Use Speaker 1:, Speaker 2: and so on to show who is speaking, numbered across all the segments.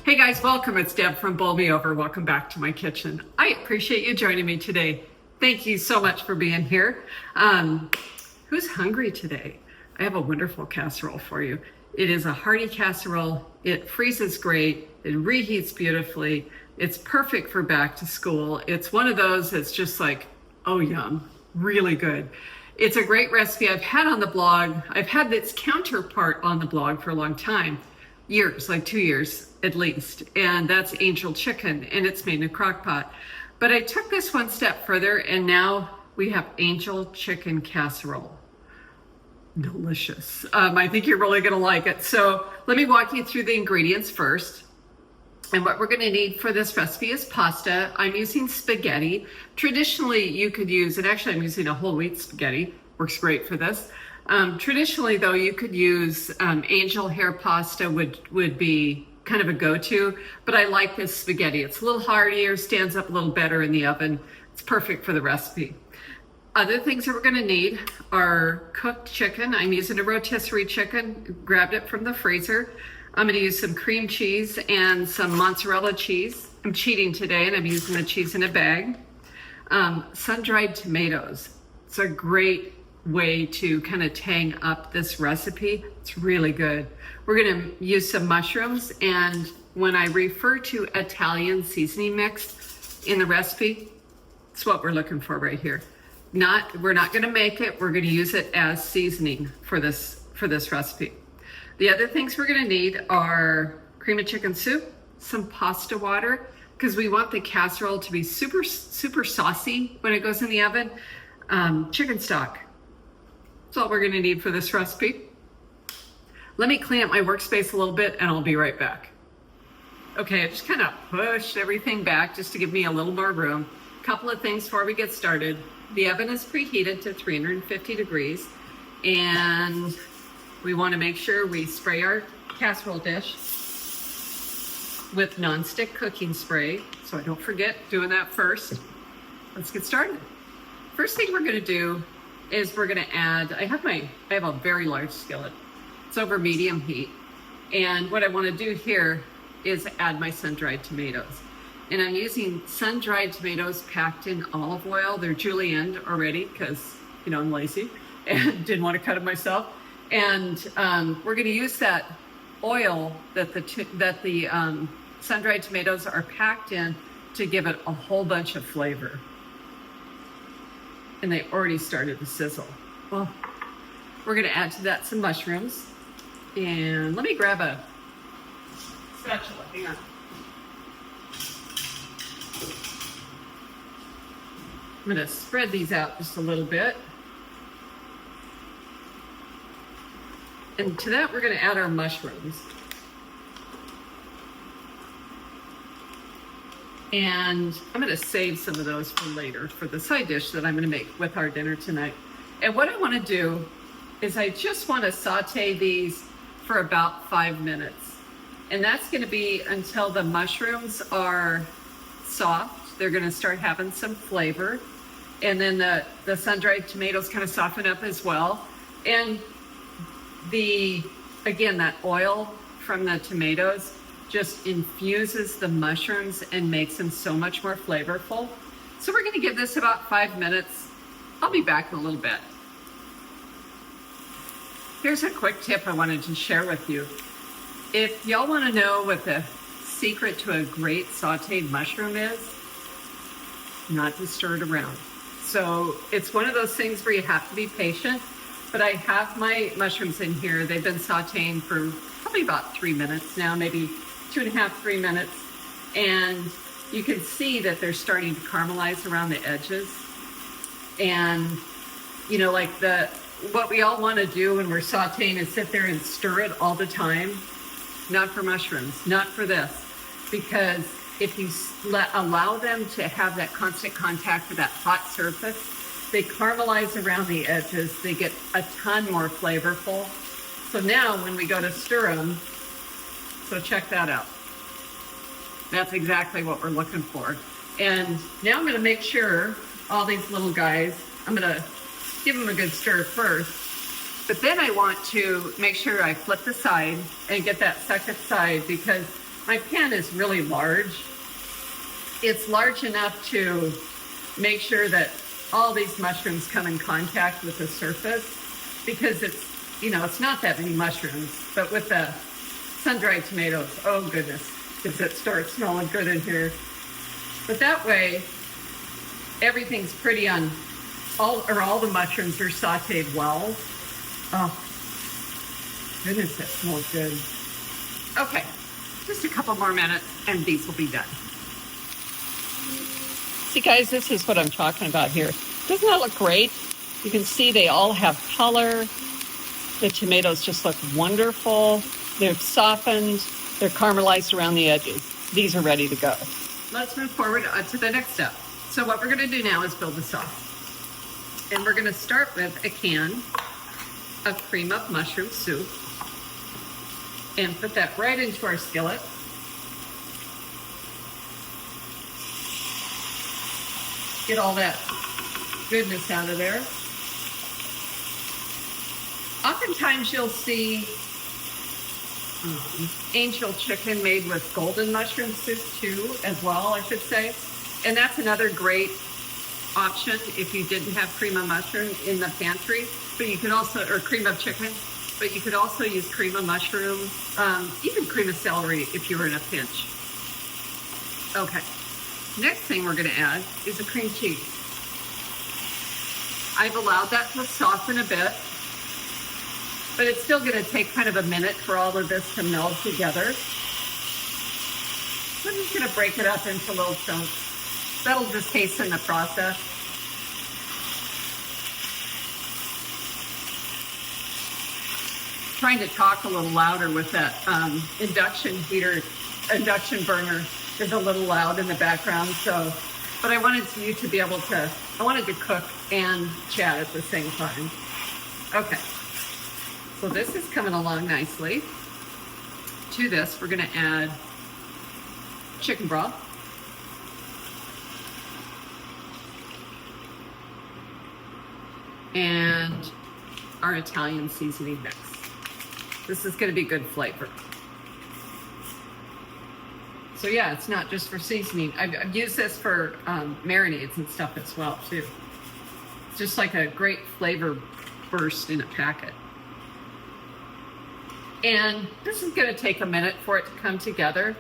Speaker 1: Hey guys, welcome. It's Deb from Bowl Me Over. Welcome back to my kitchen. I appreciate you joining me today. Thank you so much for being here. Who's hungry today? I have a wonderful casserole for you. It is a hearty casserole. It freezes great. It reheats beautifully. It's perfect for back to school. It's one of those that's just like, oh yum, really good. It's a great recipe I've had on the blog. I've had its counterpart on the blog for a long time. Years, like 2 years at least, and that's Angel Chicken, and it's made in a crock pot. But I took this one step further, and now we have Angel Chicken Casserole. Delicious. I think you're really gonna like it. So let me walk you through the ingredients first. And what we're gonna need for this recipe is pasta. I'm using spaghetti. Traditionally, you could use, and actually I'm using a whole wheat spaghetti, works great for this. Traditionally though, you could use angel hair pasta would be kind of a go-to, but I like this spaghetti. It's a little heartier, stands up a little better in the oven. It's perfect for the recipe. Other things that we're gonna need are cooked chicken. I'm using a rotisserie chicken, grabbed it from the freezer. I'm gonna use some cream cheese and some mozzarella cheese. I'm cheating today and I'm using the cheese in a bag. Sun-dried tomatoes. It's a great way to kind of tang up this recipe. It's really good. We're gonna use some mushrooms, and when I refer to Italian seasoning mix in the recipe, it's what we're looking for right here. We're not gonna make it, we're gonna use it as seasoning for this recipe. The other things we're gonna need are cream of chicken soup, some pasta water, because we want the casserole to be super saucy when it goes in the oven. Chicken stock. That's all we're gonna need for this recipe. Let me clean up my workspace a little bit and I'll be right back. Okay, I just kind of pushed everything back just to give me a little more room. Couple of things before we get started. The oven is preheated to 350 degrees, and we want to make sure we spray our casserole dish with nonstick cooking spray, so I don't forget doing that first. Let's get started. First thing we're gonna do is we're gonna add, I have a very large skillet. It's over medium heat. And what I wanna do here is add my sun-dried tomatoes. And I'm using sun-dried tomatoes packed in olive oil. They're julienned already because, I'm lazy and didn't wanna cut them myself. And we're gonna use that oil that the sun-dried tomatoes are packed in to give it a whole bunch of flavor. And they already started to sizzle. Well, we're gonna add to that some mushrooms. And let me grab a spatula, hang on. I'm gonna spread these out just a little bit. And to that, we're gonna add our mushrooms. And I'm gonna save some of those for later for the side dish that I'm gonna make with our dinner tonight. And what I wanna do is I just wanna saute these for about 5 minutes. And that's gonna be until the mushrooms are soft. They're gonna start having some flavor. And then the sun-dried tomatoes kind of soften up as well. And again, that oil from the tomatoes just infuses the mushrooms and makes them so much more flavorful. So we're gonna give this about 5 minutes. I'll be back in a little bit. Here's a quick tip I wanted to share with you. If y'all wanna know what the secret to a great sauteed mushroom is, not to stir it around. So it's one of those things where you have to be patient, but I have my mushrooms in here. They've been sauteing for probably about 3 minutes now, maybe 2.5, 3 minutes. And you can see that they're starting to caramelize around the edges. And, what we all want to do when we're sauteing is sit there and stir it all the time. Not for mushrooms, not for this. Because if you allow them to have that constant contact with that hot surface, they caramelize around the edges. They get a ton more flavorful. So now when we go to stir them, so check that out. That's exactly what we're looking for. And now I'm gonna make sure all these little guys, I'm gonna give them a good stir first, but then I want to make sure I flip the side and get that second side, because My pan is really large. It's large enough to make sure that all these mushrooms come in contact with the surface, because it's not that many mushrooms, but with the sun-dried tomatoes, oh goodness, does it start smelling good in here. But that way, everything's pretty on, all the mushrooms are sauteed well. Oh, goodness, that smells good. Okay, just a couple more minutes and these will be done. See guys, this is what I'm talking about here. Doesn't that look great? You can see they all have color. The tomatoes just look wonderful. They've softened. They're caramelized around the edges. These are ready to go. Let's move forward to the next step. So what we're going to do now is build the sauce. And we're going to start with a can of cream of mushroom soup and put that right into our skillet. Get all that goodness out of there. Oftentimes you'll see angel chicken made with golden mushroom soup too, as well, I should say. And that's another great option if you didn't have cream of mushroom in the pantry. But you can also, or cream of chicken, but you could also use cream of mushroom, even cream of celery if you were in a pinch. Okay. Next thing we're going to add is a cream cheese. I've allowed that to soften a bit, but it's still going to take kind of a minute for all of this to meld together. So I'm just going to break it up into little chunks. That'll just hasten the process. Trying to talk a little louder with that induction burner is a little loud in the background, so, but I wanted you to be able to, I wanted to cook and chat at the same time. Okay, so this is coming along nicely. To this, we're gonna add chicken broth. And our Italian seasoning mix. This is gonna be good flavor. So yeah, it's not just for seasoning. I've used this for marinades and stuff as well too. It's just like a great flavor burst in a packet. And this is gonna take a minute for it to come together.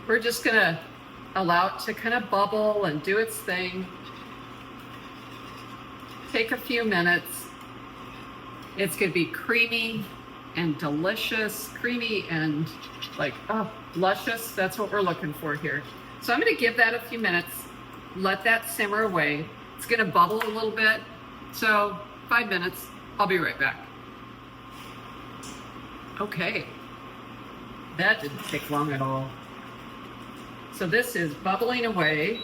Speaker 1: We're just gonna allow it to kind of bubble and do its thing. Take a few minutes. It's gonna be creamy and delicious, creamy and like, oh, luscious. That's what we're looking for here. So I'm gonna give that a few minutes, let that simmer away. It's gonna bubble a little bit. So 5 minutes, I'll be right back. Okay, that didn't take long at all. So this is bubbling away.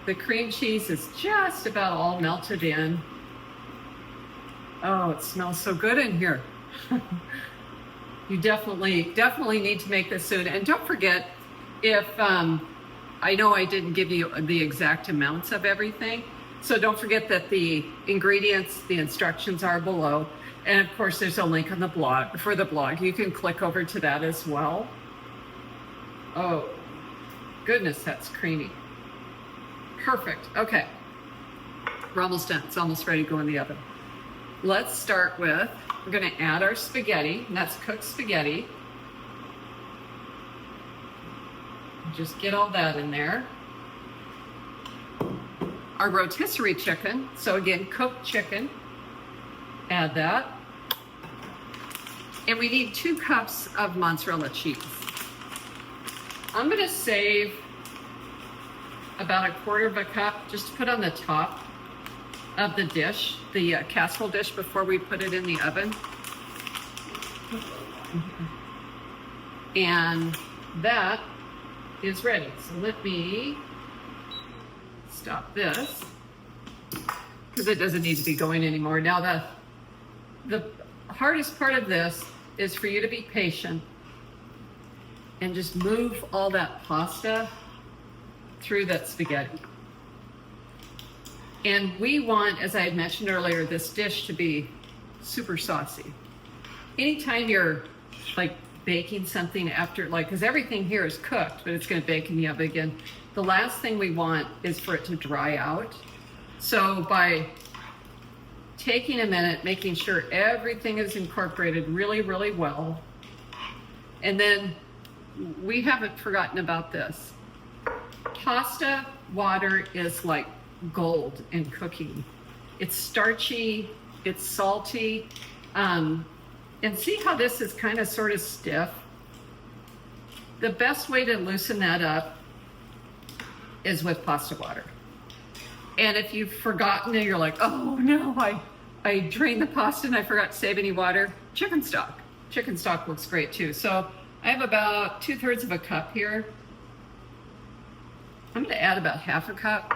Speaker 1: The cream cheese is just about all melted in. Oh, it smells so good in here. You definitely need to make this soon. And don't forget, if, I know I didn't give you the exact amounts of everything, so don't forget that the ingredients, the instructions are below. And of course, there's a link on the blog, for the blog. You can click over to that as well. Oh, goodness, that's creamy. Perfect, okay. We're almost done, it's almost ready to go in the oven. Let's start with, we're gonna add our spaghetti, and that's cooked spaghetti. Just get all that in there. Our rotisserie chicken, so again, cooked chicken. Add that. And we need 2 cups of mozzarella cheese. I'm gonna save about 1/4 cup just to put on the top of the dish, the casserole dish, before we put it in the oven. And that is ready. So let me stop this because it doesn't need to be going anymore. Now the hardest part of this is for you to be patient and just move all that pasta through that spaghetti. And we want, as I had mentioned earlier, this dish to be super saucy. Anytime you're like baking something after, like, because everything here is cooked, but it's going to bake in the oven again. The last thing we want is for it to dry out. So by taking a minute, making sure everything is incorporated really, really well. And then we haven't forgotten about this. Pasta water is like gold in cooking. It's starchy, it's salty. And see how this is kind of sort of stiff? The best way to loosen that up is with pasta water. And if you've forgotten and you're like, oh no, I drained the pasta and I forgot to save any water, chicken stock. Chicken stock looks great too. So I have about 2/3 of a cup here. I'm gonna add about half a cup.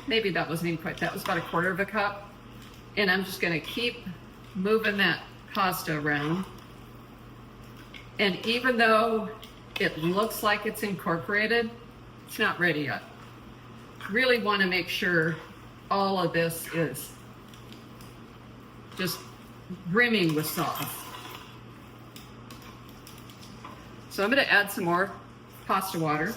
Speaker 1: Maybe that wasn't even quite, that was about 1/4 of a cup. And I'm just gonna keep moving that pasta around. And even though it looks like it's incorporated, it's not ready yet. Really want to make sure all of this is just brimming with sauce. So I'm going to add some more pasta water.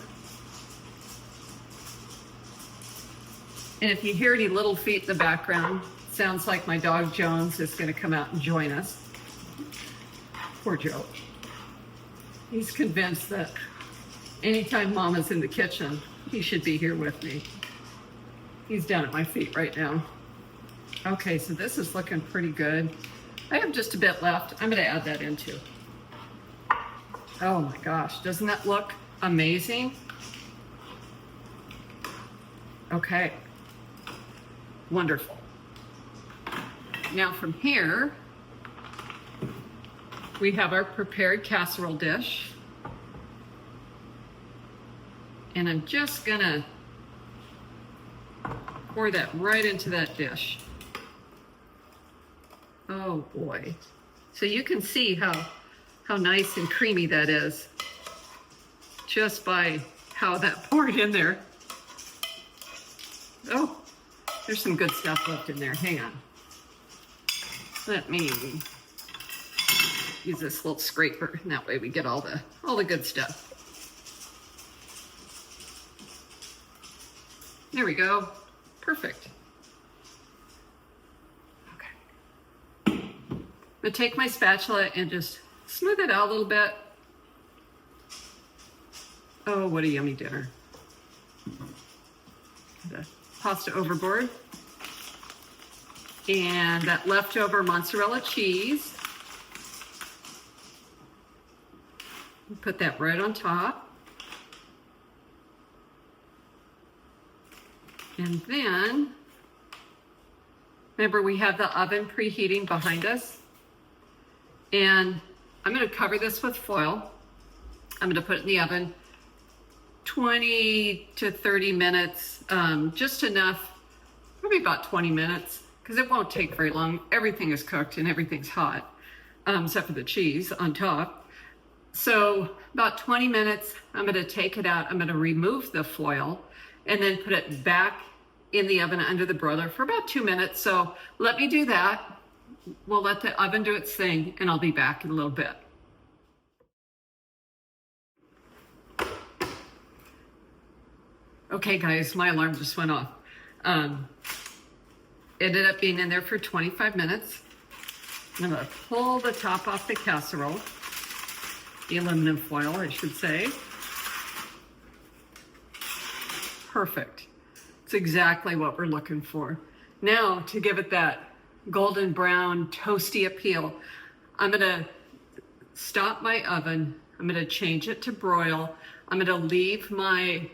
Speaker 1: And if you hear any little feet in the background, it sounds like my dog Jones is going to come out and join us. Poor Joe. He's convinced that anytime Mama's in the kitchen, he should be here with me. He's down at my feet right now. Okay, so this is looking pretty good. I have just a bit left. I'm gonna add that in too. Oh my gosh, doesn't that look amazing? Okay, wonderful. Now from here, we have our prepared casserole dish. And I'm just gonna pour that right into that dish. Oh boy. So you can see how nice and creamy that is just by how that poured in there. Oh, there's some good stuff left in there. Hang on. Let me use this little scraper, and that way we get all the good stuff. There we go. Perfect. Okay. I'm gonna take my spatula and just smooth it out a little bit. Oh, what a yummy dinner. The pasta overboard. And that leftover mozzarella cheese. Put that right on top. And then, remember we have the oven preheating behind us. And I'm gonna cover this with foil. I'm gonna put it in the oven 20 to 30 minutes, just enough, probably about 20 minutes, because it won't take very long. Everything is cooked and everything's hot, except for the cheese on top. So about 20 minutes, I'm gonna take it out. I'm gonna remove the foil and then put it back in the oven under the broiler for about 2 minutes. So let me do that. We'll let the oven do its thing and I'll be back in a little bit. Okay guys, my alarm just went off. Ended up being in there for 25 minutes. I'm gonna pull the top off the casserole, the aluminum foil, I should say. Perfect. It's exactly what we're looking for. Now, to give it that golden brown, toasty appeal, I'm gonna stop my oven. I'm gonna change it to broil. I'm gonna leave my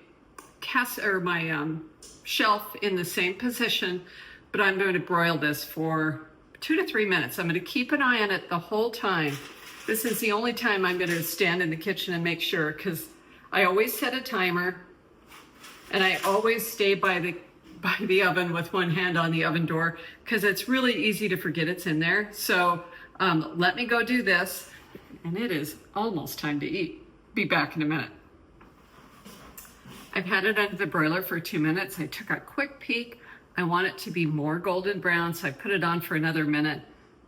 Speaker 1: shelf in the same position, but I'm going to broil this for 2 to 3 minutes. I'm going to keep an eye on it the whole time. This is the only time I'm going to stand in the kitchen and make sure, because I always set a timer and I always stay by the oven with one hand on the oven door, because it's really easy to forget it's in there. So let me go do this, and it is almost time to eat. Be back in a minute. I've had it under the broiler for 2 minutes. I took a quick peek. I want it to be more golden brown, so I put it on for another minute.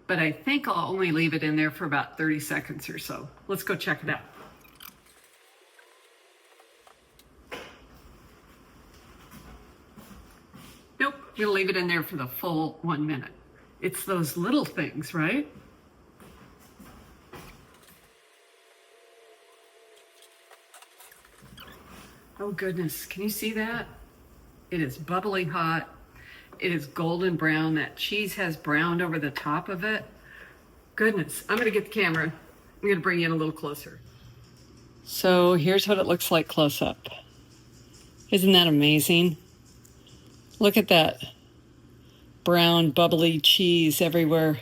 Speaker 1: but I think I'll only leave it in there for about 30 seconds or so. Let's go check it out. Nope, I'm gonna leave it in there for the full 1 minute. It's those little things, right? Oh goodness, can you see that? It is bubbly hot. It is golden brown. That cheese has browned over the top of it. Goodness, I'm gonna get the camera. I'm gonna bring you in a little closer. So here's what it looks like close up. Isn't that amazing? Look at that brown bubbly cheese everywhere.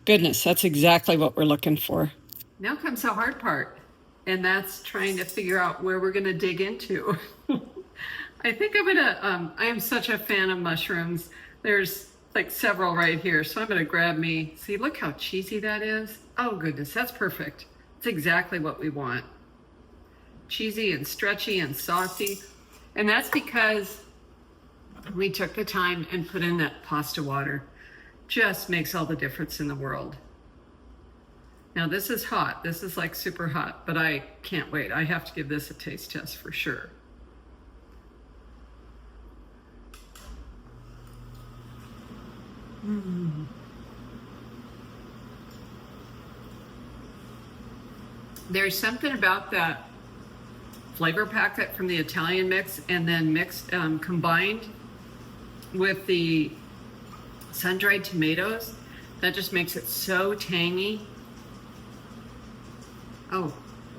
Speaker 1: Goodness, that's exactly what we're looking for. Now comes the hard part, and that's trying to figure out where we're gonna dig into. I think I'm gonna, I am such a fan of mushrooms. There's like several right here, so I'm gonna grab me. See, look how cheesy that is. Oh goodness, that's perfect. It's exactly what we want. Cheesy and stretchy and saucy. And that's because we took the time and put in that pasta water. Just makes all the difference in the world. Now this is hot. This is like super hot, but I can't wait. I have to give this a taste test for sure. There's something about that flavor packet from the Italian mix and then mixed, combined with the sun-dried tomatoes, that just makes it so tangy. Oh,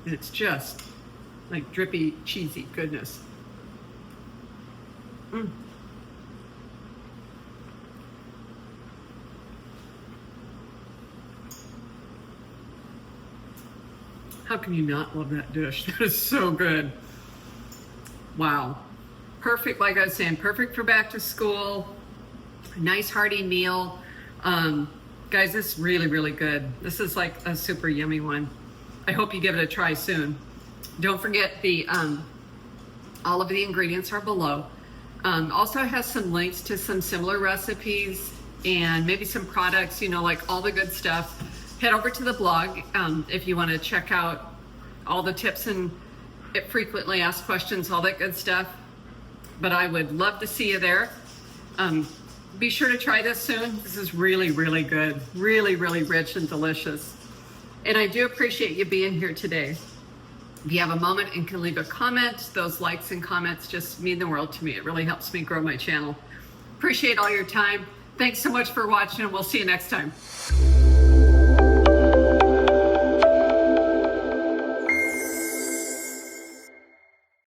Speaker 1: and it's just like drippy, cheesy goodness. How can you not love that dish? That is so good. Wow. Perfect, like I was saying, perfect for back to school. Nice hearty meal. Guys, this is really, really good. This is like a super yummy one. I hope you give it a try soon. Don't forget the all of the ingredients are below. Also has some links to some similar recipes and maybe some products, you know, like all the good stuff. Head over to the blog if you want to check out all the tips and frequently asked questions, all that good stuff. But I would love to see you there. Be sure to try this soon. This is really, really good. Really, really rich and delicious. And I do appreciate you being here today. If you have a moment and can leave a comment, those likes and comments just mean the world to me. It really helps me grow my channel. Appreciate all your time. Thanks so much for watching, and we'll see you next time.